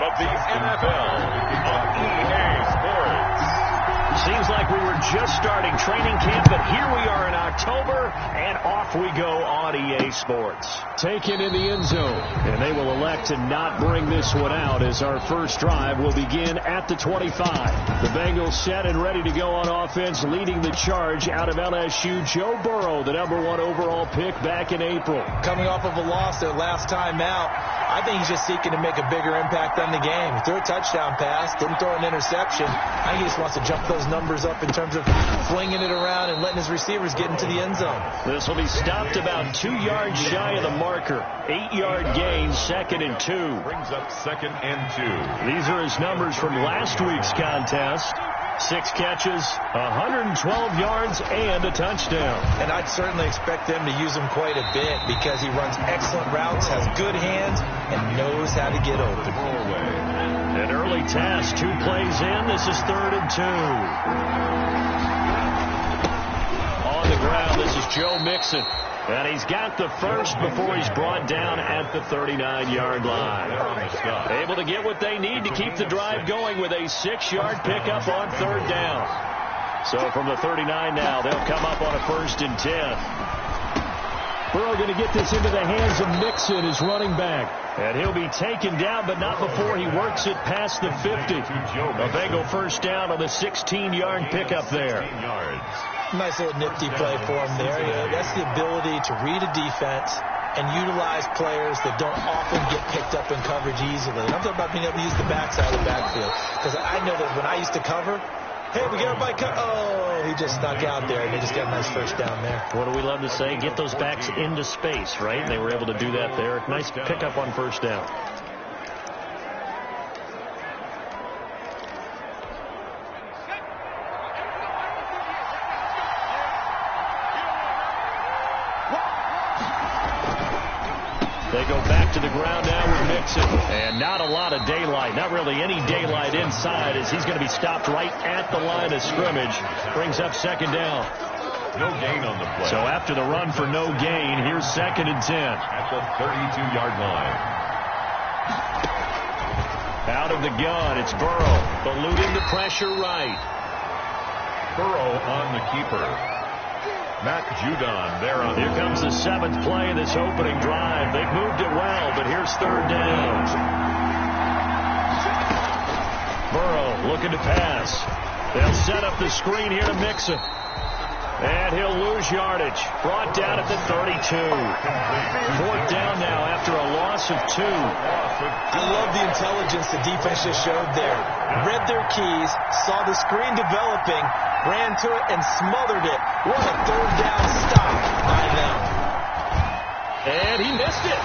of the NFL on EA Sports. Seems like we were just starting training camp, but here we are in October, and off we go on EA Sports. Taken in the end zone, and they will elect to not bring this one out as our first drive will begin at the 25. The Bengals set and ready to go on offense, leading the charge out of LSU, Joe Burrow, the #1 overall pick back in April. Coming off of a loss their last time out, I think he's just seeking to make a bigger impact on the game. He threw a touchdown pass, didn't throw an interception. I think he just wants to jump those numbers up in terms of flinging it around and letting his receivers get into the end zone. This will be stopped about 2 yards shy of the marker. 8-yard gain, 2nd and 2. Brings up 2nd and 2. These are his numbers from last week's contest. 6 catches, 112 yards, and a touchdown. And I'd certainly expect them to use him quite a bit because he runs excellent routes, has good hands, and knows how to get open. An early task, 2 plays in. This is 3rd and 2. On the ground, this is Joe Mixon. And he's got the first before he's brought down at the 39-yard line. Able to get what they need to keep the drive going with a 6-yard pickup on 3rd down. So from the 39 now, they'll come up on a 1st and 10. Burrow going to get this into the hands of Mixon, his running back. And he'll be taken down, but not before he works it past the 50. A Bengal first down on the 16-yard pickup there. Nice little nifty play for him there. That's the ability to read a defense and utilize players that don't often get picked up in coverage easily. And I'm talking about being able to use the backside of the backfield. Because I know that when I used to cover, hey, we get everybody oh, he just snuck out there, and they just got a nice first down there. What do we love to say? Get those backs into space, right? And they were able to do that there. Nice pickup on 1st down. They go back to the ground now with Mixon. And not a lot of daylight. Not really any daylight inside as he's going to be stopped right at the line of scrimmage. Brings up 2nd down. No gain on the play. So after the run for no gain, here's 2nd and 10. At the 32-yard line. Out of the gun, it's Burrow. Eluding the pressure right. Burrow on the keeper. Matt Judon there on. Here comes the 7th play of this opening drive. They've moved it well, but here's 3rd down. Burrow looking to pass. They'll set up the screen here to Mixon. And he'll lose yardage. Brought down at the 32. 4th down now after a loss of 2. I love the intelligence the defense just showed there. Read their keys, saw the screen developing, ran to it and smothered it. What a 3rd down stop by them. And he missed it.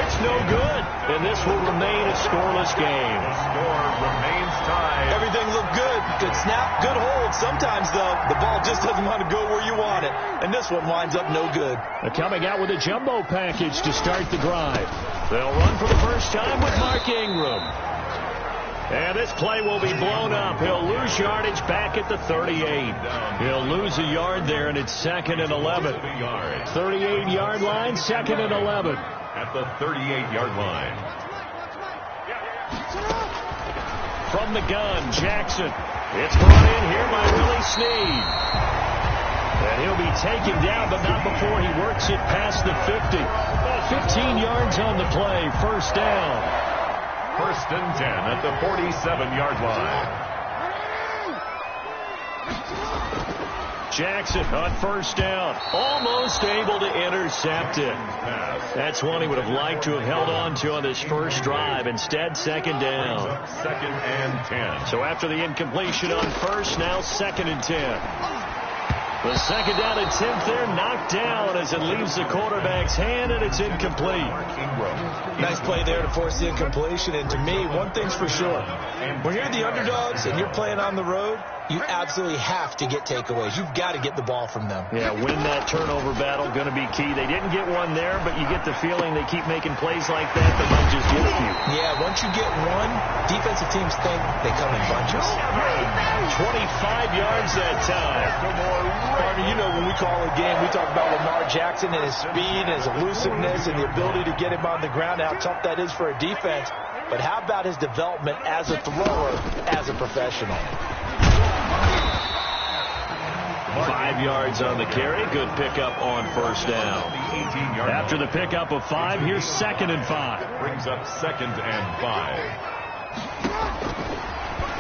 It's no good. And this will remain a scoreless game. The score remains tied. Everything looked good. Good snap, good hold. Sometimes, though, the ball just doesn't want to go where you want it. And this one winds up no good. They're coming out with a jumbo package to start the drive. They'll run for the first time with Mark Ingram. And this play will be blown up. He'll lose yardage back at the 38. He'll lose a yard there, and it's 2nd and 11. 38-yard line, 2nd and 11. At the 38-yard line. From the gun, Jackson. It's brought in here by Willie Snead. And he'll be taken down, but not before he works it past the 50. 15 yards on the play, 1st down. 1st and 10 at the 47-yard line. Jackson on 1st down. Almost able to intercept it. That's one he would have liked to have held on to on this first drive. Instead, 2nd down. 2nd and 10. So after the incompletion on 1st, now 2nd and 10. The 2nd down and 10th there, knocked down as it leaves the quarterback's hand, and it's incomplete. Nice play there to force the incompletion. And to me, one thing's for sure. When you're the underdogs and you're playing on the road, you absolutely have to get takeaways. You've got to get the ball from them. Yeah, win that turnover battle, going to be key. They didn't get one there, but you get the feeling they keep making plays like that, they might just get a few. Yeah, once you get one, defensive teams think they come in bunches. 25 yards that time. Partner, you know when we call a game, we talk about Lamar Jackson and his speed and his elusiveness and the ability to get him on the ground, how tough that is for a defense. but how about his development as a thrower, as a professional? 5 yards on the carry. Good pickup on first down. After the pickup of 5, here's 2nd and 5. Brings up 2nd and 5.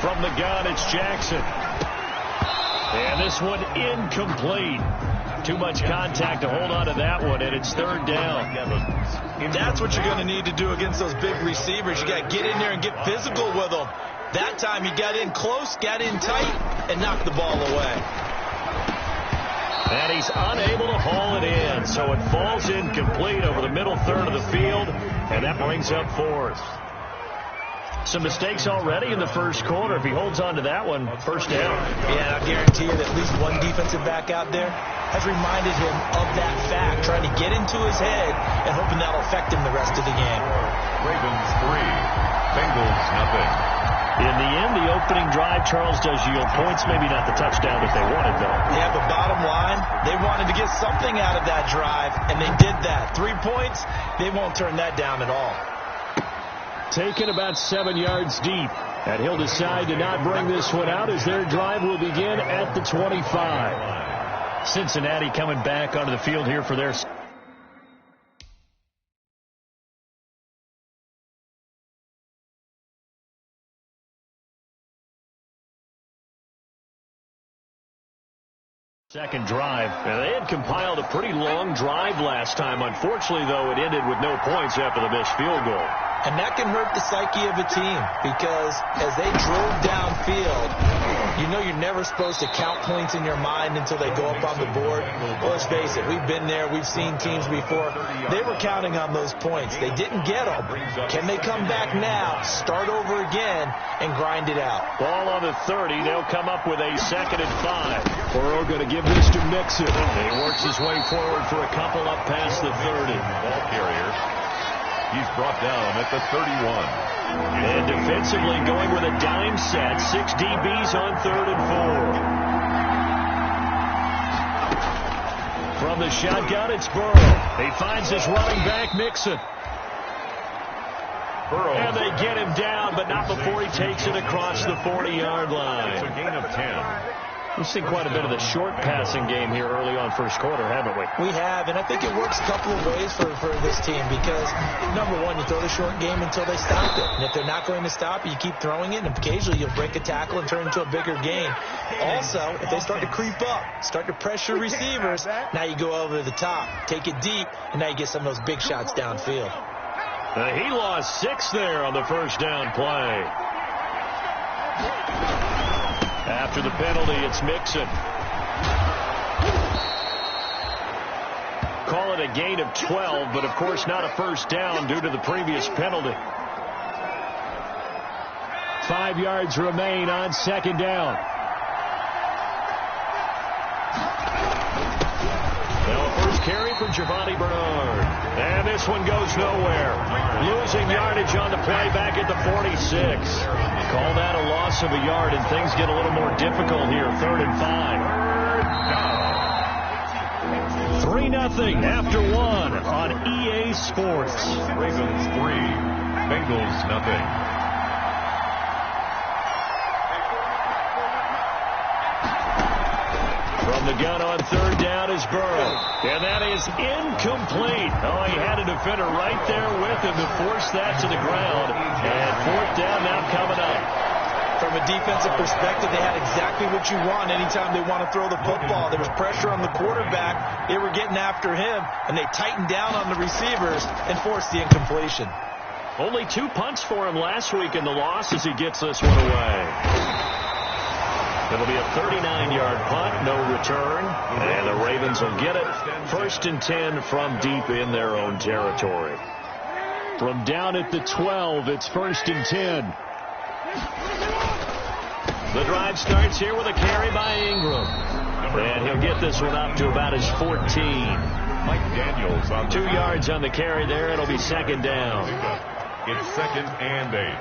From the gun, it's Jackson. And this one incomplete. Too much contact to hold on to that one, and it's 3rd down. That's what you're going to need to do against those big receivers. You got to get in there and get physical with them. That time he got in close, got in tight, and knocked the ball away. And he's unable to haul it in, so it falls incomplete over the middle third of the field, and that brings up 4th. Some mistakes already in the first quarter. If he holds on to that one, first down. Yeah, I guarantee you that at least one defensive back out there has reminded him of that fact, trying to get into his head and hoping that'll affect him the rest of the game. Ravens 3, Bengals nothing. In the end, the opening drive, Charles, does yield points. Maybe not the touchdown that they wanted, though. Yeah, but bottom line, they wanted to get something out of that drive, and they did that. 3 points, they won't turn that down at all. Taken about 7 yards deep. And he'll decide to not bring this one out as their drive will begin at the 25. Cincinnati coming back onto the field here for their second drive. And they had compiled a pretty long drive last time. Unfortunately, though, it ended with no points after the missed field goal. And that can hurt the psyche of a team because as they drove downfield, you know you're never supposed to count points in your mind until they go up on the board. Well, let's face it, we've been there. We've seen teams before. They were counting on those points. They didn't get them. Can they come back now, start over again, and grind it out? Ball on the 30. They'll come up with a 2nd and 5. Burrow going to give this to Mixon. He works his way forward for a couple up past the 30. Ball carrier. He's brought down at the 31. And defensively going with a dime set. 6 DBs on 3rd and 4. From the shotgun, it's Burrow. He finds his running back, Mixon. Burrow. And they get him down, but not before he takes it across the 40-yard line. It's a gain of 10. We've seen quite a bit of the short passing game here early on first quarter, haven't we? We have, and I think it works a couple of ways for this team because, number one, you throw the short game until they stop it. And if they're not going to stop it, you keep throwing it, and occasionally you'll break a tackle and turn it into a bigger gain. Also, if they start to creep up, start to pressure receivers, now you go over the top, take it deep, and now you get some of those big shots downfield. He lost 6 there on the first down play. After the penalty, it's Mixon. Call it a gain of 12, but of course not a first down due to the previous penalty. 5 yards remain on 2nd down. Now a first carry for Giovanni Bernard. And this one goes nowhere. Losing yardage on the play back at the 46. Call that a loss of a yard, and things get a little more difficult here. 3rd and 5. 3-0 after 1 on EA Sports. Ravens 3, Bengals nothing. From the gun on 3rd down is Burrow. And that is incomplete. Oh, he had a defender right there with him to force that to the ground. And 4th down now coming up. From a defensive perspective, they had exactly what you want anytime they want to throw the football. There was pressure on the quarterback. They were getting after him, and they tightened down on the receivers and forced the incompletion. Only 2 punts for him last week in the loss as he gets this one away. It'll be a 39-yard punt, no return, and the Ravens will get it. 1st and 10 from deep in their own territory. From down at the 12, it's 1st and 10. The drive starts here with a carry by Ingram. And he'll get this one up to about his 14. Mike Daniels on 2 yards on the carry there. It'll be 2nd down. It's 2nd and 8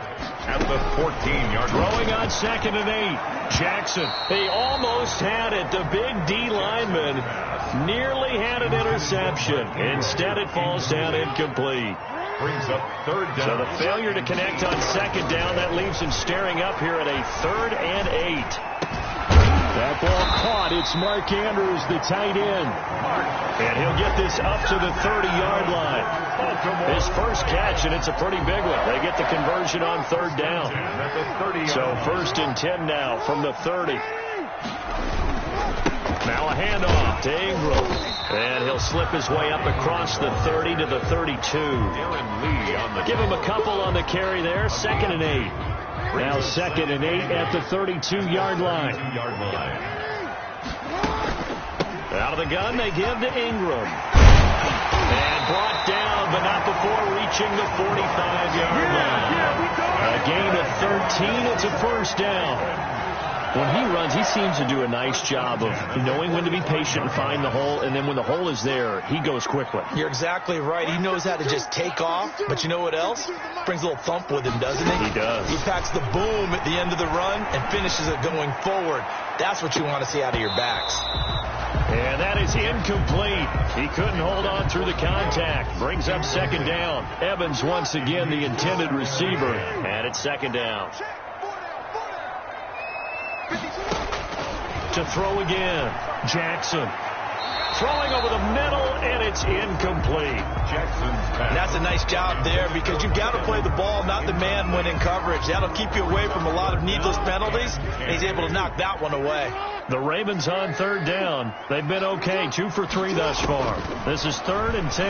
at the 14-yard line. Throwing on 2nd and 8. Jackson. He almost had it. The big D lineman nearly had an interception. Instead, it falls down incomplete. Brings up third down. So the failure to connect on second down, that leaves him staring up here at a 3rd and 8. That ball caught. It's Mark Andrews, the tight end. And he'll get this up to the 30-yard line. His first catch, and it's a pretty big one. They get the conversion on 3rd down. So 1st and 10 now from the 30. Now a handoff to Ingram. And he'll slip his way up across the 30 to the 32. Give him a couple on the carry there. 2nd and 8. Now 2nd and 8 at the 32-yard line. Out of the gun, they give to Ingram. And brought down, but not before reaching the 45-yard line. A gain of 13. It's a 1st down. When he runs, he seems to do a nice job of knowing when to be patient and find the hole, and then when the hole is there, he goes quickly. You're exactly right. He knows how to just take off, but you know what else? Brings a little thump with him, doesn't he? He does. He packs the boom at the end of the run and finishes it going forward. That's what you want to see out of your backs. And that is incomplete. He couldn't hold on through the contact. Brings up 2nd down. Evans once again the intended receiver, and it's 2nd down. To throw again. Jackson. Throwing over the middle, and it's incomplete. That's a nice job there because you've got to play the ball, not the man when in coverage. That'll keep you away from a lot of needless penalties, and he's able to knock that one away. The Ravens on 3rd down. They've been okay, 2 for 3 thus far. This is 3rd and 10.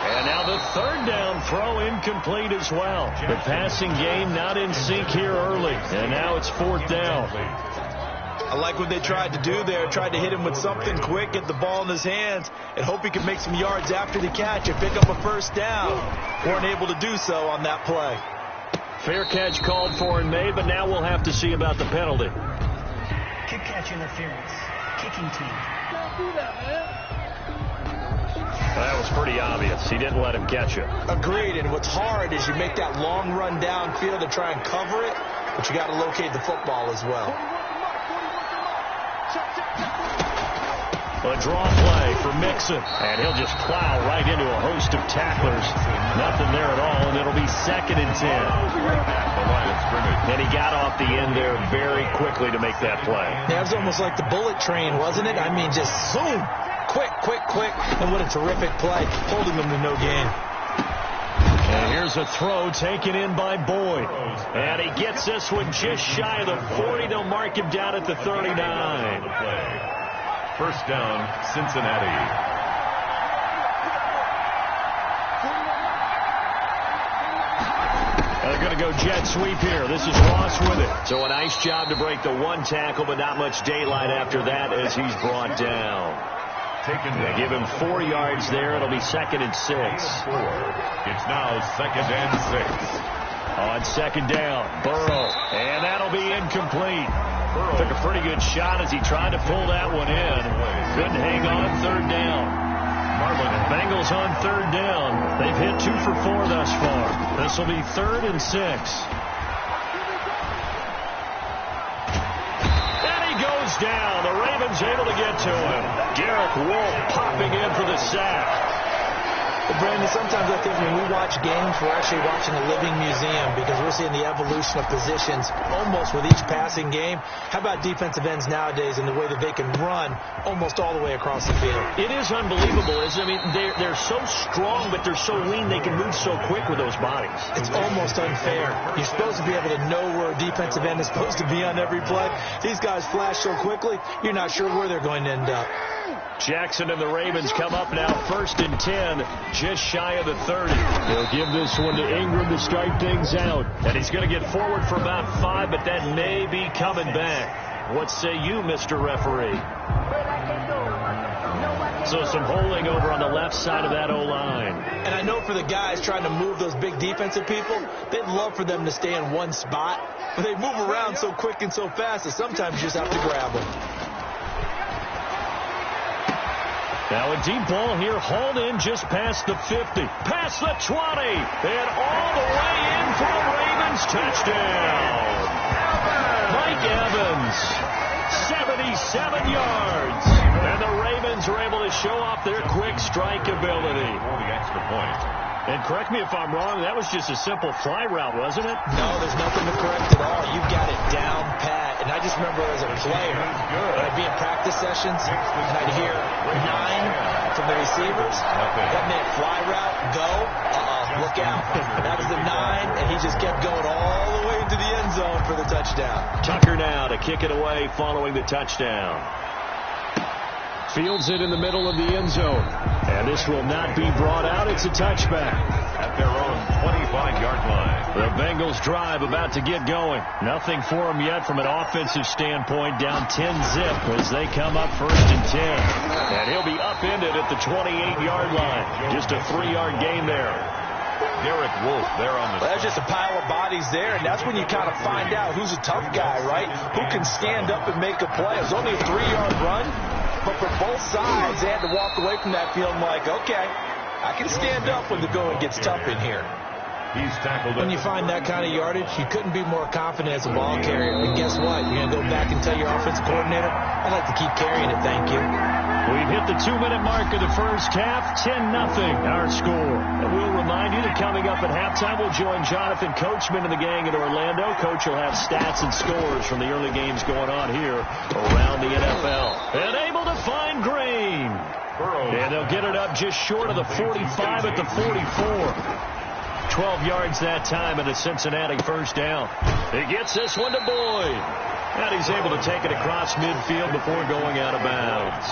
And now the 3rd down throw incomplete as well. The passing game not in sync here early. And now it's 4th down. I like what they tried to do there. Tried to hit him with something quick, get the ball in his hands, and hope he could make some yards after the catch and pick up a 1st down. Weren't able to do so on that play. Fair catch called for and made, but now we'll have to see about the penalty. Kick catch interference. Kicking team. That was pretty obvious. He didn't let him catch it. Agreed, and what's hard is you make that long run downfield to try and cover it, but you got to locate the football as well. A draw play for Mixon, and he'll just plow right into a host of tacklers. Nothing there at all, and it'll be 2nd and 10. And he got off the end there very quickly to make that play. Yeah, it was almost like the bullet train, wasn't it? I mean, just zoom. Quick, quick, quick. And what a terrific play, holding them to no gain. And here's a throw taken in by Boyd. And he gets this one just shy of the 40. They'll mark him down at the 39. 1st down, Cincinnati. They're going to go jet sweep here. This is Ross with it. So a nice job to break the 1 tackle, but not much daylight after that as he's brought down. They give him 4 yards there. It'll be 2nd and 6. It's now 2nd and 6. On 2nd down, Burrow. And that'll be incomplete. Burrow took a pretty good shot as he tried to pull that one in. Couldn't hang on 3rd down. Bengals on 3rd down. They've hit 2 for 4 thus far. This will be 3rd and 6. And he goes down. The Ravens able to get to him. Garrett Wolf popping in for the sack. Well, Brandon, sometimes I think when we watch games, we're actually watching a living museum because we're seeing the evolution of positions almost with each passing game. How about defensive ends nowadays and the way that they can run almost all the way across the field? It is unbelievable, isn't it? I mean, they're so strong, but they're so lean. They can move so quick with those bodies. It's almost unfair. You're supposed to be able to know where a defensive end is supposed to be on every play. These guys flash so quickly, you're not sure where they're going to end up. Jackson and the Ravens come up now 1st and 10, just shy of the 30. They'll give this one to Ingram to start things out. And he's going to get forward for about 5, but that may be coming back. What say you, Mr. Referee? So some holding over on the left side of that O-line. And I know for the guys trying to move those big defensive people, they'd love for them to stay in one spot. But they move around so quick and so fast that sometimes you just have to grab them. Now a deep ball here, hauled in just past the 50, past the 20, and all the way in for a Ravens touchdown. Mike Evans, 77 yards. And the Ravens are able to show off their quick strike ability. For the extra point. And correct me if I'm wrong, that was just a simple fly route, wasn't it? No, there's nothing to correct at all. You've got it down pat. And I just remember as a player, when I'd be in practice sessions, and I'd hear 9 from the receivers. That meant fly route, go, look out. That was the 9, and he just kept going all the way into the end zone for the touchdown. Tucker now to kick it away following the touchdown. Fields it in the middle of the end zone. And this will not be brought out. It's a touchback. At their own 25-yard line. The Bengals drive about to get going. Nothing for them yet from an offensive standpoint. Down 10-zip as they come up 1st and 10. And he'll be upended at the 28-yard line. Just a 3-yard gain there. Derek Wolfe there on the... Well, there's just a pile of bodies there, and that's when you kind of find out who's a tough guy, right? Who can stand up and make a play. It was only a 3-yard run, but for both sides, they had to walk away from that feeling like, okay, I can stand up when the going gets tough in here. He's tackled. When you find that kind of yardage, you couldn't be more confident as a ball carrier. And guess what? You're going to go back and tell your offensive coordinator, I'd like to keep carrying it, thank you. We've hit the 2-minute mark of the first half. 10-0 our score. And we'll remind you that coming up at halftime, we'll join Jonathan Coachman and the gang in Orlando. Coach will have stats and scores from the early games going on here around the NFL. And able to find Green. And they'll get it up just short of the 45 at the 44. 12 yards that time and a Cincinnati first down. He gets this one to Boyd. And he's able to take it across midfield before going out of bounds.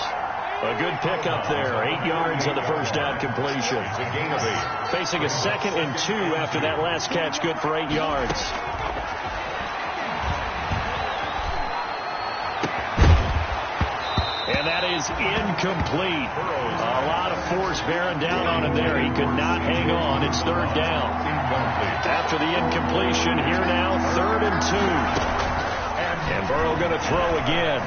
A good pickup there. 8 yards on the first down completion. It's a gain of 8. Facing a 2nd and 2 after that last catch. Good for 8 yards. And that is incomplete. A lot of force bearing down on him there. He could not hang on. It's 3rd down. After the incompletion, here now, 3rd and 2. And Burrow going to throw again.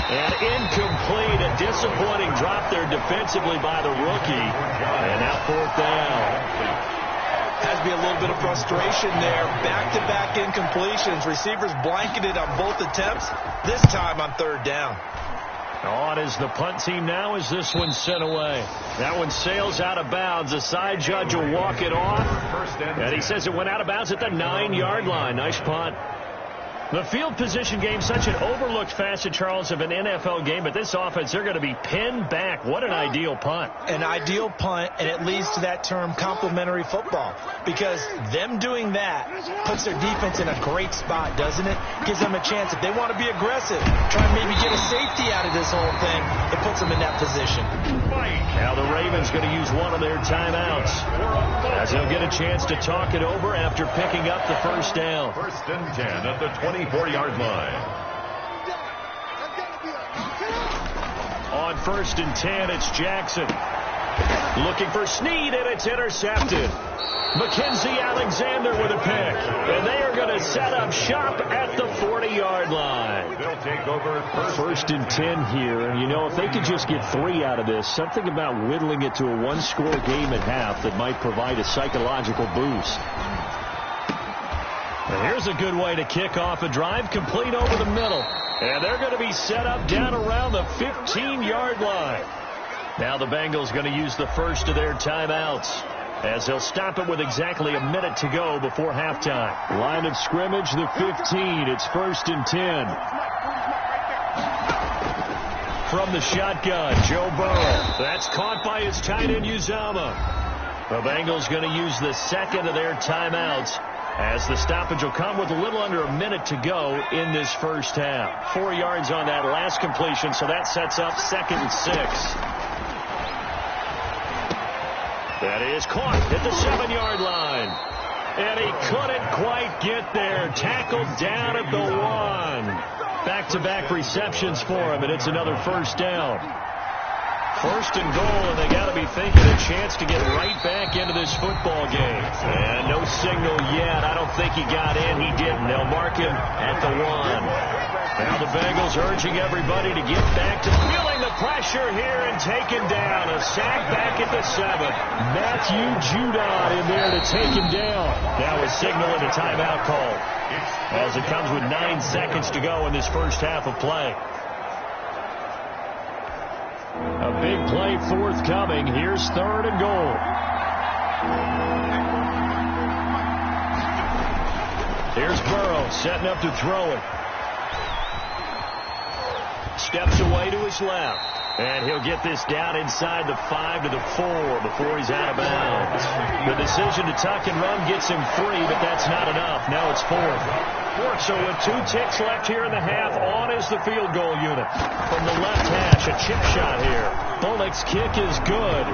And incomplete. A disappointing drop there defensively by the rookie. And now 4th down. Has to be a little bit of frustration there. Back-to-back incompletions. Receivers blanketed on both attempts. This time on 3rd down. On is the punt team now as this one's sent away. That one sails out of bounds. The side judge will walk it off. And he says it went out of bounds at the 9-yard line. Nice punt. The field position game, such an overlooked facet, Charles, of an NFL game. But this offense, they're going to be pinned back. What an ideal punt. An ideal punt, and it leads to that term complementary football. Because them doing that puts their defense in a great spot, doesn't it? Gives them a chance. If they want to be aggressive, try and maybe get a safety out of this whole thing, it puts them in that position. Now the Ravens going to use one of their timeouts, as they'll get a chance to talk it over after picking up the first down. 1st and 10 at the 24-yard line. On 1st and 10, it's Jackson. Looking for Snead, and it's intercepted. Mackenzie Alexander with a pick. And they are going to set up shop at the 40-yard line. They'll take over 1st and 10 here. And, you know, if they could just get 3 out of this, something about whittling it to a 1-score game at half that might provide a psychological boost. And here's a good way to kick off a drive, complete over the middle. And they're going to be set up down around the 15-yard line. Now the Bengals going to use the first of their timeouts, as they'll stop it with exactly a minute to go before halftime. Line of scrimmage, the 15. It's 1st and 10. From the shotgun, Joe Burrow. That's caught by his tight end, Uzomah. The Bengals going to use the 2nd of their timeouts, as the stoppage will come with a little under a minute to go in this first half. 4 yards on that last completion, so that sets up 2nd and 6. That is caught at the 7-yard line. And he couldn't quite get there. Tackled down at the 1. Back-to-back receptions for him, and it's another first down. 1st and goal, and they got to be thinking a chance to get right back into this football game. And no signal yet. I don't think he got in. He didn't. They'll mark him at the 1. Now the Bengals urging everybody to get back to feeling the pressure here and taken down. A sack back at the 7. Matthew Judon in there to take him down. Now a signal and a timeout call, as it comes with 9 seconds to go in this first half of play. A big play forthcoming. Here's 3rd and goal. Here's Burrow setting up to throw it. Steps away to his left. And he'll get this down inside the 5 to the 4 before he's out of bounds. The decision to tuck and run gets him 3, but that's not enough. Now it's 4th. So with 2 ticks left here in the half, on is the field goal unit. From the left hash, a chip shot here. Bullock's kick is good,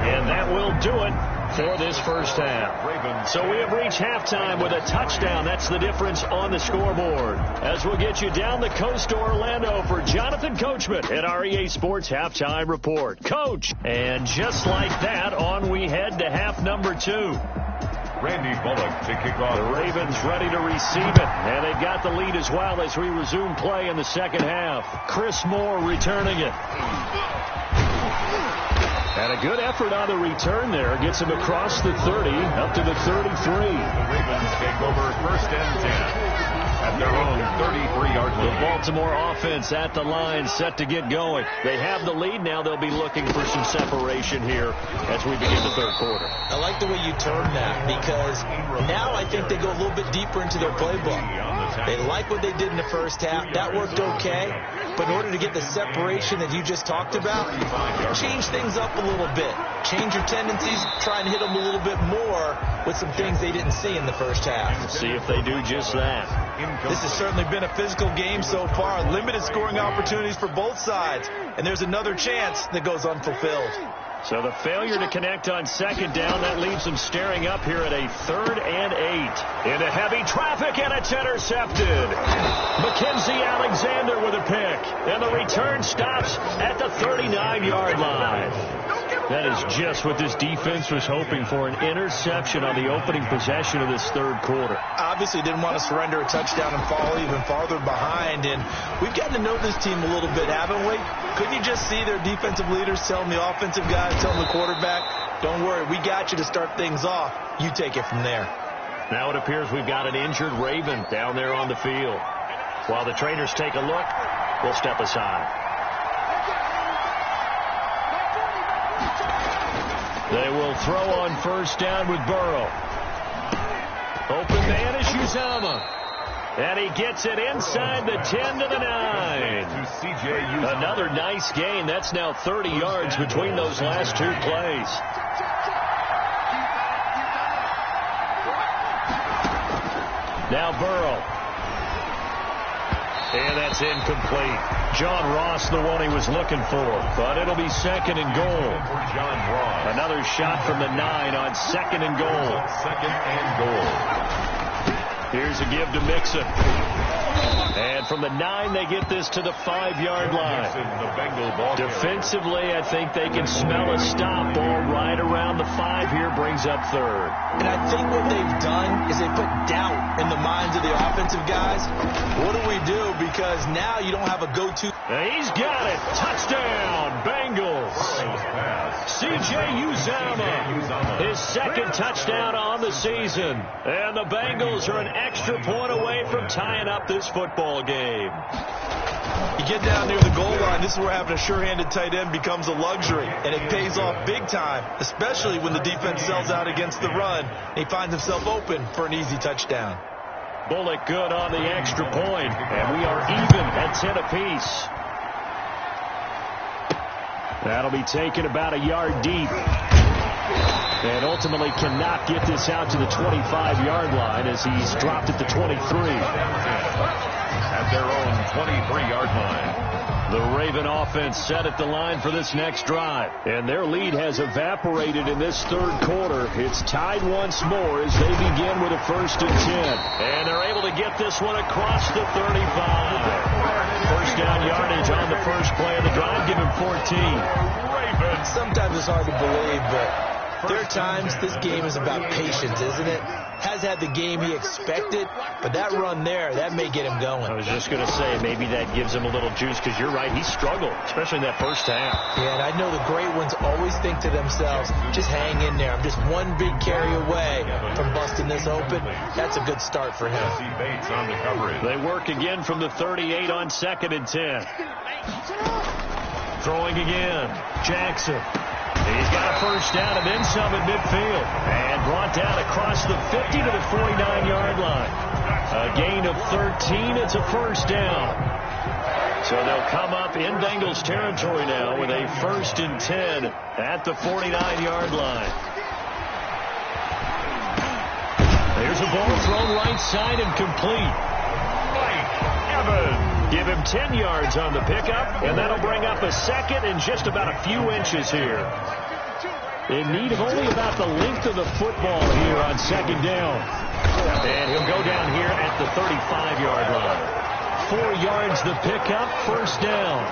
and that will do it for this first half. So we have reached halftime with a touchdown. That's the difference on the scoreboard. As we'll get you down the coast to Orlando for Jonathan Coachman at our EA Sports Halftime Report. Coach, and just like that, on we head to half number 2. Randy Bullock to kick off. The Ravens ready to receive it, and they've got the lead as well as we resume play in the second half. Chris Moore returning it. And a good effort on the return there. Gets him across the 30, up to the 33. The Ravens take over 1st and 10 at their own 33-yard line. The Baltimore offense at the line, set to get going. They have the lead. Now they'll be looking for some separation here as we begin the 3rd quarter. I like the way you turn that, because now I think they go a little bit deeper into their playbook. They like what they did in the first half. That worked okay. But in order to get the separation that you just talked about, change things up a little bit. Change your tendencies. Try and hit them a little bit more with some things they didn't see in the first half. See if they do just that. This has certainly been a physical game so far. Limited scoring opportunities for both sides. And there's another chance that goes unfulfilled. So the failure to connect on 2nd down, that leaves them staring up here at a 3rd and 8. Into heavy traffic, and it's intercepted. Mackenzie Alexander with a pick. And the return stops at the 39-yard line. That is just what this defense was hoping for, an interception on the opening possession of this 3rd quarter. Obviously didn't want to surrender a touchdown and fall even farther behind. And we've gotten to know this team a little bit, haven't we? Couldn't you just see their defensive leaders telling the offensive guys, telling the quarterback, don't worry, we got you to start things off. You take it from there. Now it appears we've got an injured Raven down there on the field. While the trainers take a look, we'll step aside. They will throw on 1st down with Burrow. Open man is Uzomah. And he gets it inside the 10 to the 9. Another nice gain. That's now 30 yards between those last 2 plays. Now Burrow. And that's incomplete. John Ross, the one he was looking for. But it'll be 2nd and goal. John Ross. Another shot from the 9 on 2nd and goal. 2nd and goal. Here's a give to Mixon. And from the 9, they get this to the 5-yard line. Defensively, I think they can smell a stop ball right around the 5 here, brings up 3rd. And I think what they've done is they put doubt in the minds of the offensive guys. What do we do? Because now you don't have a go-to. He's got it. Touchdown, Bengals. C.J. Uzomah, his 2nd touchdown on the season. And the Bengals are an extra point away from tying up this football game. You get down near the goal line, this is where having a sure-handed tight end becomes a luxury. And it pays off big time, especially when the defense sells out against the run. And he finds himself open for an easy touchdown. Bullock good on the extra point. And we are even at 10 apiece. That'll be taken about a yard deep. And ultimately cannot get this out to the 25-yard line as he's dropped at the 23. At their own 23-yard line. The Raven offense set at the line for this next drive. And their lead has evaporated in this 3rd quarter. It's tied once more as they begin with a 1st and 10. And they're able to get this one across the 35. 1st down yardage on the first play of the drive. Give him 14. Sometimes it's hard to believe, but there are times this game is about patience, isn't it? Has had the game he expected, but that run there, that may get him going. I was just going to say, maybe that gives him a little juice, because you're right, he struggled, especially in that first half. Yeah, and I know the great ones always think to themselves, just hang in there. I'm just one big carry away from busting this open. That's a good start for him. Bates on the coverage. They work again from the 38 on 2nd and 10. Throwing again. Jackson. He's got a first down and then some at midfield. And brought down across the 50 to the 49-yard line. A gain of 13. It's a first down. So they'll come up in Bengals territory now with a 1st and 10 at the 49-yard line. There's a ball thrown right side and complete. Mike Evans. Give him 10 yards on the pickup, and that'll bring up a second and just about a few inches here. In need of only about the length of the football here on second down. And he'll go down here at the 35-yard line. 4 yards the pickup, first down.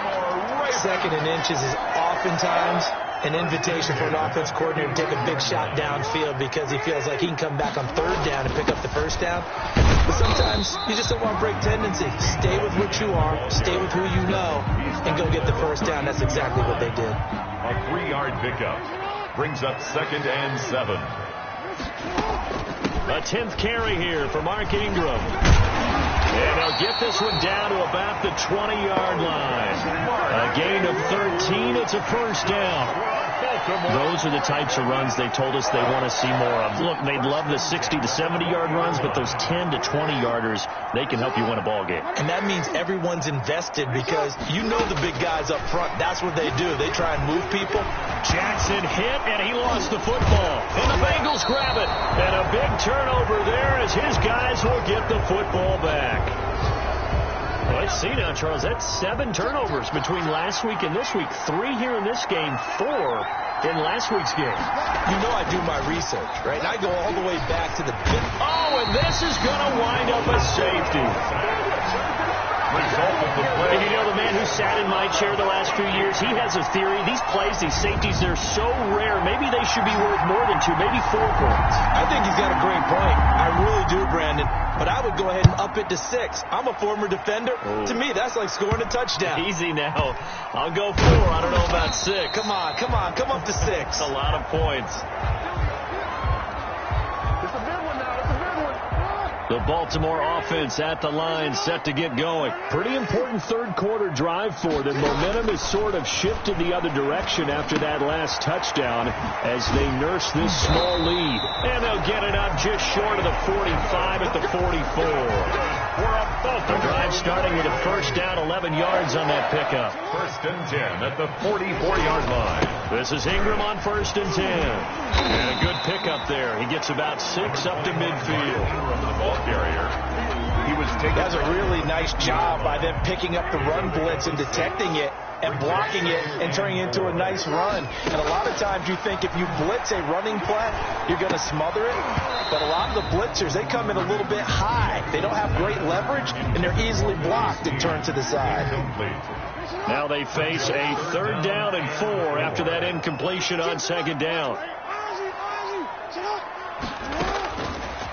Second and inches is oftentimes an invitation for an offense coordinator to take a big shot downfield because he feels like he can come back on third down and pick up the first down. But sometimes you just don't want to break tendency. Stay with what you are, stay with who you know, and go get the first down. That's exactly what they did. A 3-yard pickup brings up 2nd and 7. A 10th carry here for Mark Ingram. And they'll get this one down to about the 20-yard line. A gain of 13. It's a first down. Those are the types of runs they told us they want to see more of. Look, they'd love the 60 to 70-yard runs, but those 10 to 20-yarders, they can help you win a ball game. And that means everyone's invested because you know the big guys up front. That's what they do. They try and move people. Jackson hit, and he lost the football. And the Bengals grab it. And a big turnover there as his guys will get the football back. Well, let's see now, Charles. That's 7 turnovers between last week and this week. 3 here in this game, 4 in last week's game. You know I do my research, right? And I go all the way back to the pit. Oh, and this is going to wind up a safety. Result of the play. And you know, the man who sat in my chair the last few years, he has a theory. These plays, these safeties, they're so rare. Maybe they should be worth more than 2, maybe 4 points. I think he's got a great point. I really do, Brandon. But I would go ahead and up it to 6. I'm a former defender. Oh. To me, that's like scoring a touchdown. Easy now. I'll go 4. I don't know about 6. Come on. Come up to 6. That's a lot of points. The Baltimore offense at the line, set to get going. Pretty important third quarter drive for them. Momentum has sort of shifted the other direction after that last touchdown as they nurse this small lead. And they'll get it up just short of the 45 at the 44. The drive starting with a first down, 11 yards on that pickup. 1st and 10 at the 44-yard line. This is Ingram on 1st and 10. And a good pickup there. He gets about 6 up to midfield. The ball carrier. He was taking. That's a really nice job by them picking up the run blitz and detecting it and blocking it and turning it into a nice run. And a lot of times you think if you blitz a running play, you're going to smother it. But a lot of the blitzers, they come in a little bit high. They don't have great leverage, and they're easily blocked and turned to the side. Now they face a 3rd down and 4 after that incompletion on 2nd down.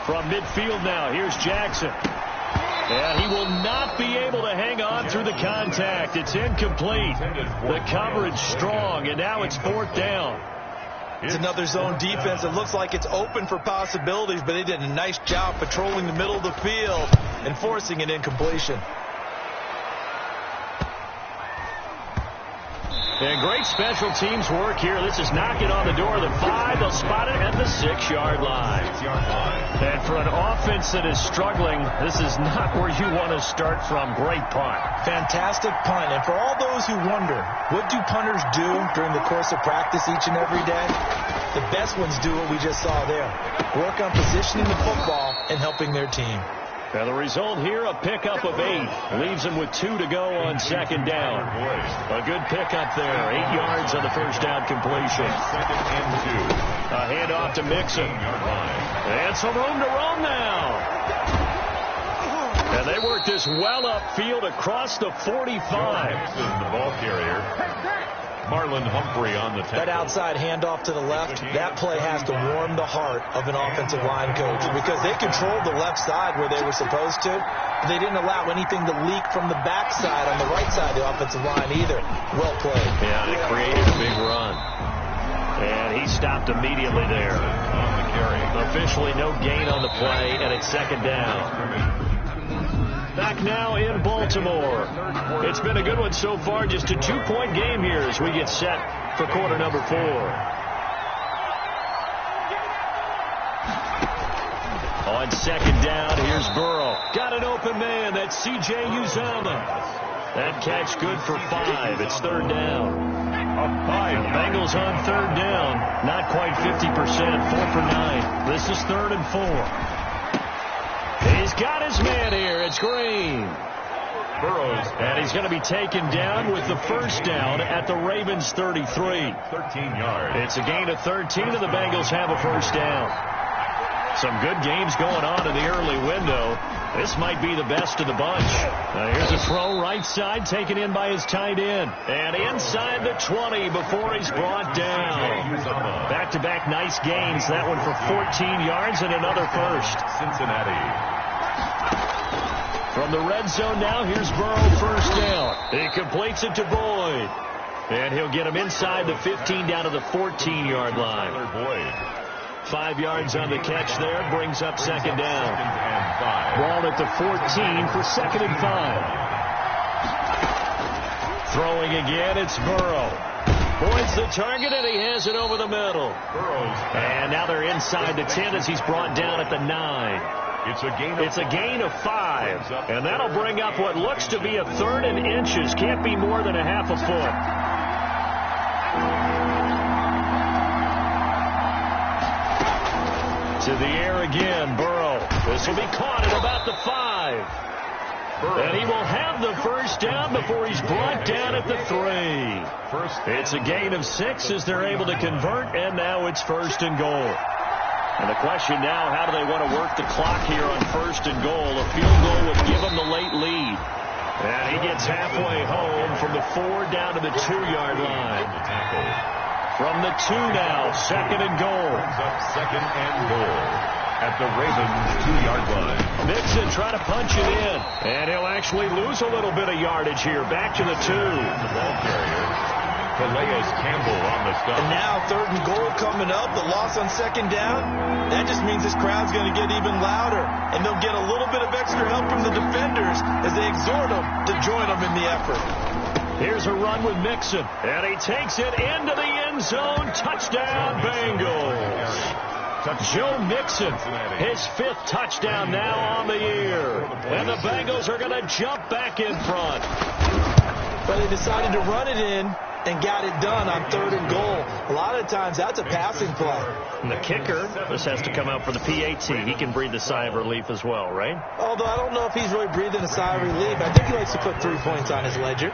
From midfield now, here's Jackson. And he will not be able to hang on through the contact. It's incomplete. The coverage strong, and now it's 4th down. It's another zone defense. It looks like it's open for possibilities, but they did a nice job patrolling the middle of the field and forcing an incompletion. And great special teams work here. This is knocking on the door of the 5. They'll spot it at the 6-yard line. And for an offense that is struggling, this is not where you want to start from. Great punt. Fantastic punt. And for all those who wonder, what do punters do during the course of practice each and every day? The best ones do what we just saw there. Work on positioning the football and helping their team. And the result here, a pickup of 8. Leaves them with 2 to go on 2nd down. A good pickup there. 8 yards on the first down completion. 2nd and 2. A handoff to Mixon. And some room to run now. And they work this well upfield across the 45. The ball carrier. Marlon Humphrey on the tackle. That outside handoff to the left, that play has to warm the heart of an offensive line coach because they controlled the left side where they were supposed to. But they didn't allow anything to leak from the backside on the right side of the offensive line either. Well played. Yeah, they created a big run. And he stopped immediately there. On the carry. Officially no gain on the play, and it's 2nd down. Back now in Baltimore. It's been a good one so far. Just a 2-point game here as we get set for quarter number 4. On second down, here's Burrow. Got an open man. That's C.J. Uzomah. That catch good for 5. It's third down. The Bengals on third down. Not quite 50%. 4 for 9. This is 3rd and 4. He's got his man here. It's Green. Burrows. And he's going to be taken down with the first down at the Ravens' 33. 13 yards. It's a gain of 13, and the Bengals have a first down. Some good games going on in the early window. This might be the best of the bunch. Here's a throw right side taken in by his tight end. And inside the 20 before he's brought down. Back-to-back nice gains. That one for 14 yards and another first. Cincinnati. From the red zone now, here's Burrow first down. He completes it to Boyd. And he'll get him inside the 15 down to the 14-yard line. Boyd. 5 yards on the catch there. Brings up second down. Ball at the 14 for 2nd and 5. Throwing again, it's Burrow. Boyd's the target, and he has it over the middle. And now they're inside the 10 as he's brought down at the 9. It's a gain of 5. And that'll bring up what looks to be a 3rd and inches. Can't be more than a half a foot. To the air again, Burrow. This will be caught at about the 5. And he will have the first down before he's brought down at the 3. It's a gain of 6 as they're able to convert, and now it's 1st and goal. And the question now, how do they want to work the clock here on 1st and goal? A field goal would give them the late lead. And he gets halfway home from the 4 down to the 2-yard line. From the 2 now, 2nd and goal. Second and goal at the Ravens' 2-yard line. Mixon trying to punch it in. And he'll actually lose a little bit of yardage here. Back to the 2. The ball carrier, Calais Campbell on the stop. And now 3rd and goal coming up. The loss on 2nd down. That just means this crowd's going to get even louder. And they'll get a little bit of extra help from the defenders as they exhort them to join them in the effort. Here's a run with Mixon, and he takes it into the end zone. Touchdown, Bengals. Joe Mixon, his 5th touchdown now on the year. And the Bengals are going to jump back in front. But they decided to run it in and got it done on 3rd and goal. A lot of times, that's a passing play. And the kicker, this has to come out for the PAT. He can breathe a sigh of relief as well, right? Although I don't know if he's really breathing a sigh of relief. I think he likes to put 3 points on his ledger.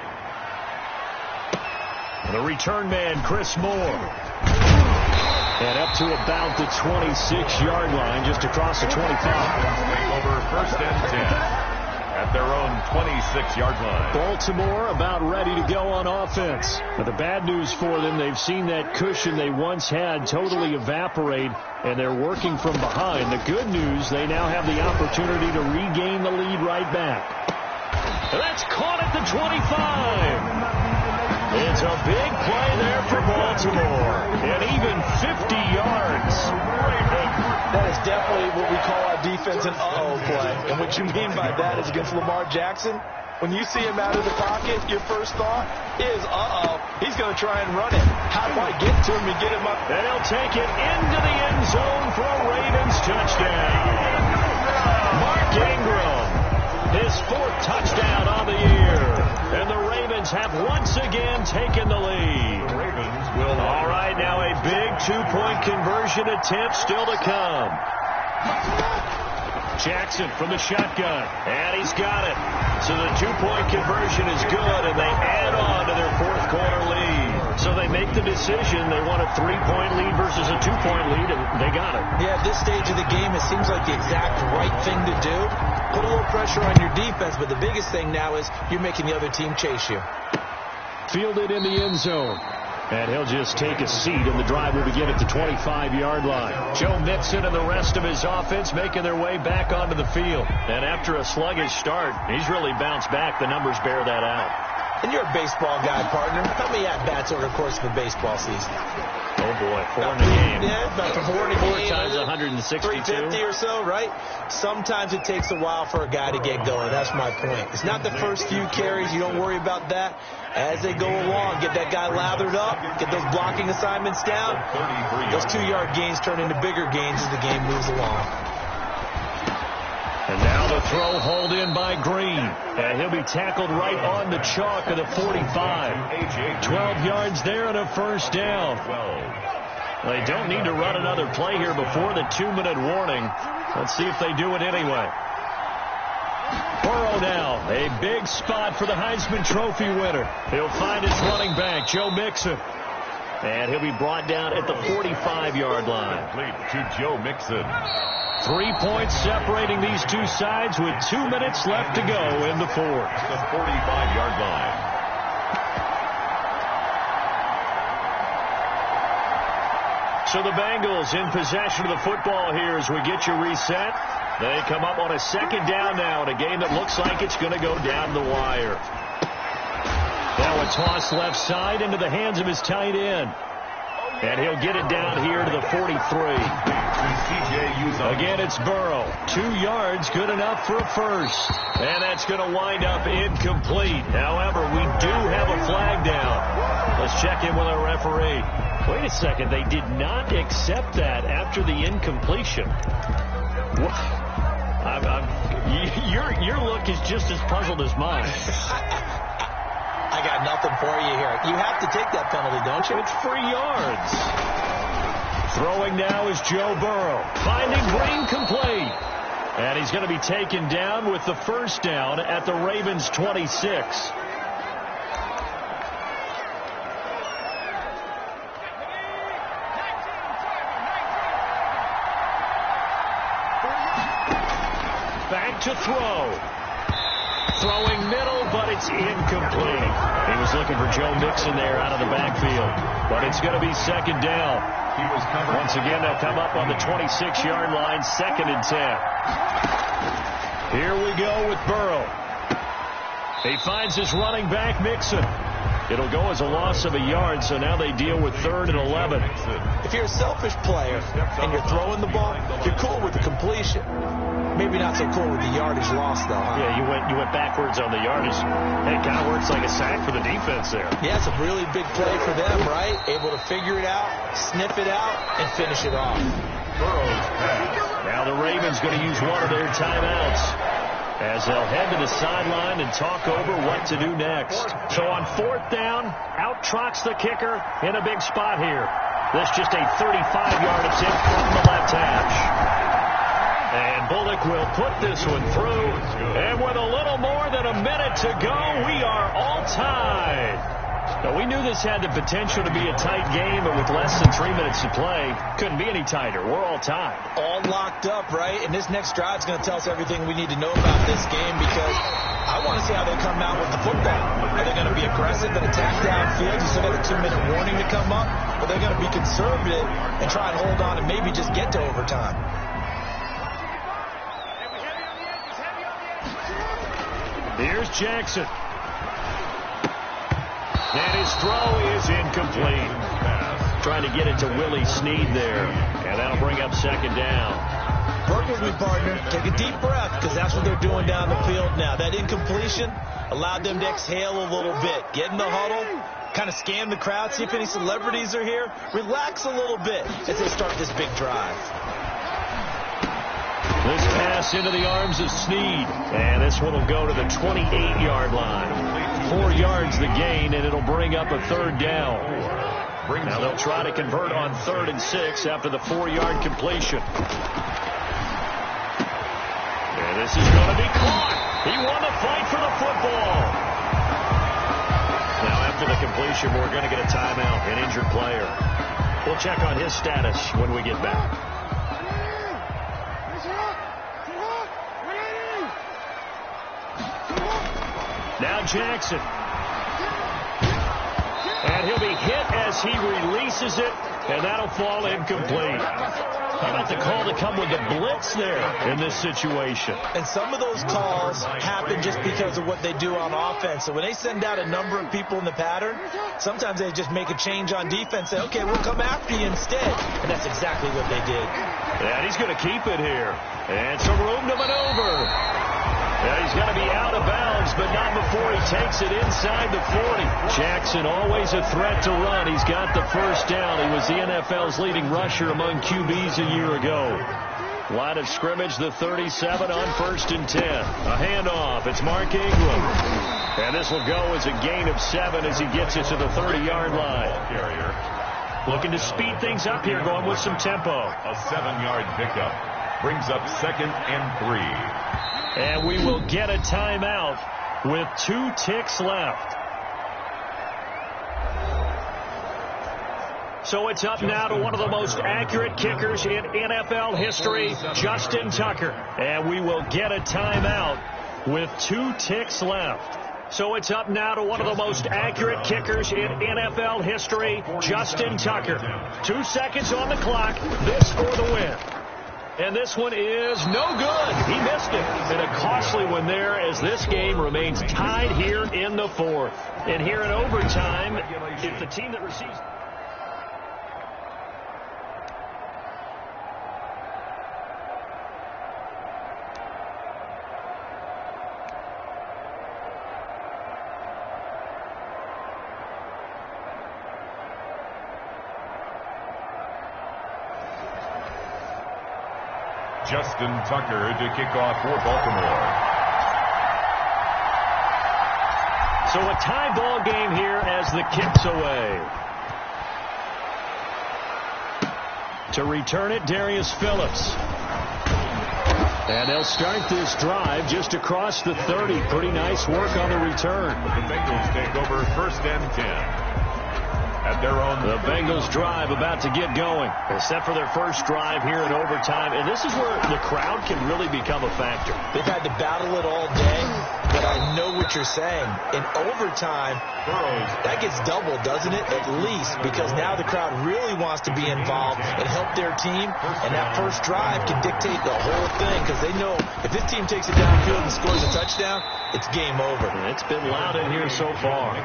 The return man, Chris Moore. And up to about the 26-yard line, just across the 25. Over 1st and 10 at their own 26-yard line. Baltimore about ready to go on offense. But the bad news for them, they've seen that cushion they once had totally evaporate, and they're working from behind. The good news, they now have the opportunity to regain the lead right back. And that's caught at the 25. It's a big play there for Baltimore. And even 50 yards. That is definitely what we call our defense an uh-oh play. And what you mean by that is against Lamar Jackson, when you see him out of the pocket, your first thought is, uh-oh, he's going to try and run it. How do I get to him and get him up? And he'll take it into the end zone for a Ravens touchdown. Mark Ingram, his 4th touchdown on the year. And the Ravens have once again taken the lead. All right, now a big 2-point conversion attempt still to come. Jackson from the shotgun, and he's got it. So the 2-point conversion is good, and they add on to their 4th quarter lead. So they make the decision. They want a 3-point lead versus a 2-point lead, and they got it. Yeah, at this stage of the game, it seems like the exact right thing to do. Put a little pressure on your defense, but the biggest thing now is you're making the other team chase you. Fielded in the end zone. And he'll just take a seat, and the drive will begin at the 25-yard line. Joe Mixon and the rest of his offense making their way back onto the field. And after a sluggish start, he's really bounced back. The numbers bear that out. And you're a baseball guy, partner. How many at-bats over the course of a baseball season? Oh, boy, 4 in a game. Yeah, about 4 in a game. 4 times 162. 350 or so, right? Sometimes it takes a while for a guy to get going. That's my point. It's not the first few carries. You don't worry about that. As they go along, get that guy lathered up, get those blocking assignments down. Those 2-yard gains turn into bigger gains as the game moves along. And now the throw hauled in by Green. And he'll be tackled right on the chalk of the 45. 12 yards there and a first down. They don't need to run another play here before the 2-minute warning. Let's see if they do it anyway. Burrow now, a big spot for the Heisman Trophy winner. He'll find his running back, Joe Mixon. And he'll be brought down at the 45-yard line. Complete to Joe Mixon. 3 points separating these two sides with 2 minutes left to go in the fourth. The 45-yard line. So the Bengals in possession of the football here as we get you reset. They come up on a second down now in a game that looks like it's going to go down the wire. Now a toss left side into the hands of his tight end. And he'll get it down here to the 43. Again, it's Burrow. 2 yards, good enough for a first. And that's going to wind up incomplete. However, we do have a flag down. Let's check in with our referee. Wait a second, they did not accept that after the incompletion. Your look is just as puzzled as mine. I got nothing for you here. You have to take that penalty, don't you? It's 3 yards. Throwing now is Joe Burrow. Finding Green complete. And he's going to be taken down with the first down at the Ravens' 26. Back to throw. Throwing middle, but it's incomplete. He was looking for Joe Mixon there out of the backfield. But it's going to be second down. Once again, they'll come up on the 26-yard line, 2nd and 10. Here we go with Burrow. He finds his running back, Mixon. It'll go as a loss of a yard, so now they deal with 3rd and 11. If you're a selfish player and you're throwing the ball, you're cool with the completion. Maybe not so cool with the yardage loss, though, huh? Yeah, you went backwards on the yardage. It kind of works like a sack for the defense there. Yeah, it's a really big play for them, right? Able to figure it out, sniff it out, and finish it off. Now the Ravens going to use one of their timeouts as they'll head to the sideline and talk over what to do next. So on 4th down, out trots the kicker in a big spot here. This just a 35-yard attempt from the left hash. And Bullock will put this one through. And with a little more than a minute to go, we are all tied. Now, we knew this had the potential to be a tight game, but with less than 3 minutes to play, couldn't be any tighter. We're all tied. All locked up, right? And this next drive is going to tell us everything we need to know about this game because I want to see how they come out with the football. Are they going to be aggressive and attack downfield? You still got a 2-minute warning to come up. Or they're going to be conservative and try and hold on and maybe just get to overtime. Here's Jackson. And his throw is incomplete. Trying to get it to Willie Snead there. And that'll bring up 2nd down. Work with me, partner. Take a deep breath because that's what they're doing down the field now. That incompletion allowed them to exhale a little bit. Get in the huddle. Kind of scan the crowd. See if any celebrities are here. Relax a little bit as they start this big drive. This pass into the arms of Snead. And this one will go to the 28-yard line. 4 yards the gain, and it'll bring up a 3rd down. Now they'll try to convert on 3rd and 6 after the 4-yard completion. And this is going to be caught. He won the fight for the football. Now after the completion, we're going to get a timeout, an injured player. We'll check on his status when we get back. Now Jackson. And he'll be hit as he releases it. And that'll fall incomplete. How about the call to come with the blitz there in this situation? And some of those calls happen just because of what they do on offense. So when they send out a number of people in the pattern, sometimes they just make a change on defense, say, okay, we'll come after you instead. And that's exactly what they did. And he's going to keep it here. And some room to maneuver. And he's going to be out of bounds, but not before he takes it inside the 40. Jackson always a threat to run. He's got the first down. He was the NFL's leading rusher among QBs a year ago. Line of scrimmage, the 37 on 1st and 10. A handoff. It's Mark Ingram. And this will go as a gain of 7 as he gets it to the 30-yard line. Looking to speed things up here, going with some tempo. A 7-yard pickup brings up 2nd and 3. And we will get a timeout with 2 ticks left. So it's up now to one of the most accurate kickers in NFL history, Justin Tucker. And we will get a timeout with 2 ticks left. So it's up now to one of the most accurate kickers in NFL history, Justin Tucker. 2 seconds on the clock. This for the win. And this one is no good. He missed it. And a costly one there as this game remains tied here in the 4th. And here in overtime, if the team that receives... Justin Tucker to kick off for Baltimore. So a tie ball game here as the kick's away. To return it, Darius Phillips. And they'll start this drive just across the 30. Pretty nice work on the return. The Bengals take over 1st and 10. At their own. The Bengals drive about to get going. They're set for their first drive here in overtime. And this is where the crowd can really become a factor. They've had to battle it all day, but I know what you're saying. In overtime, that gets doubled, doesn't it? At least, because now the crowd really wants to be involved and help their team. And that first drive can dictate the whole thing because they know if this team takes it downfield and scores a touchdown, it's game over. It's been loud in here so far.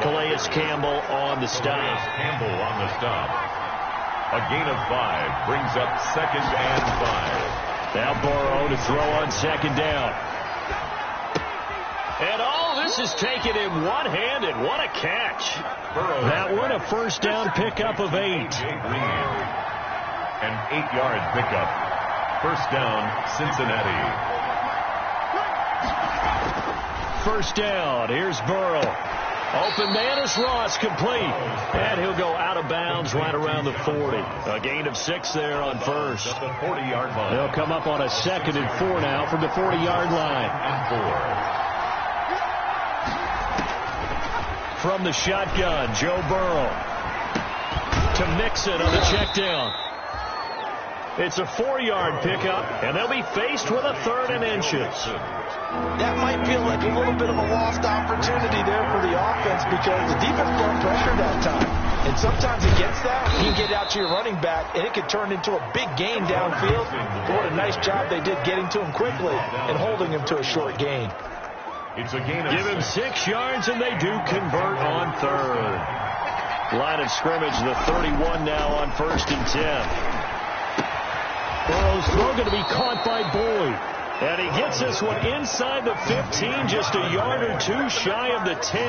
Calais Campbell on the stop. Campbell on the stop. A gain of 5 brings up 2nd and 5. Now Burrow to throw on 2nd down. And all this is taken in one-handed. What a catch. Burrow. That one a first down pickup of 8. An 8-yard pickup. First down, Cincinnati. First down. Here's Burrow. Open man is Ross, complete. And he'll go out of bounds right around the 40. A gain of 6 there on first. At the 40-yard line. They'll come up on a 2nd and 4 now from the 40-yard line. And 4. From the shotgun, Joe Burrow. To Mixon on the check down. It's a 4-yard pickup, and they'll be faced with a 3rd and inches. That might feel like a little bit of a lost opportunity there for the offense because the defense brought pressure that time. And sometimes against that, you can get out to your running back, and it could turn into a big gain downfield. But what a nice job they did getting to him quickly and holding him to a short gain. It's a gain of Give him 6 yards, and they do convert on 3rd. Line of scrimmage, the 31 now on 1st and 10. Burrow's throw going to be caught by Boyd. And he gets this one inside the 15, just a yard or 2 shy of the 10.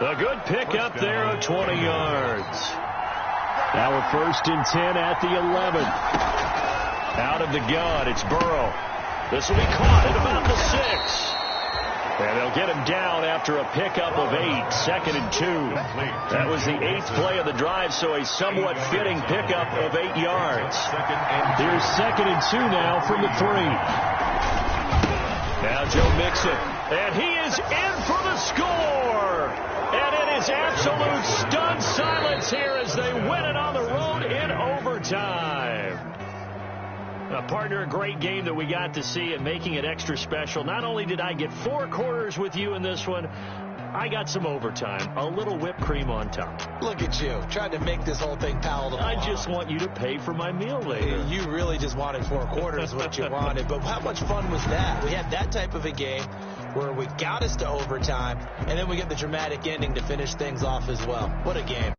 A good pickup there of 20 yards. Now a 1st and 10 at the 11. Out of the gun, it's Burrow. This will be caught at about the 6. And they'll get him down after a pickup of 8, 2nd and 2. That was the 8th play of the drive, so a somewhat fitting pickup of 8 yards. Here's 2nd and 2 now from the 3. Now Joe Mixon, and he is in for the score. And it is absolute stunned silence here as they win it on the road in overtime. Partner, a great game that we got to see and making it extra special. Not only did I get 4 quarters with you in this one, I got some overtime, a little whipped cream on top. Look at you, trying to make this whole thing palatable. I just want you to pay for my meal later. You really just wanted 4 quarters what you wanted. But how much fun was that? We had that type of a game where we got us to overtime, and then we get the dramatic ending to finish things off as well. What a game.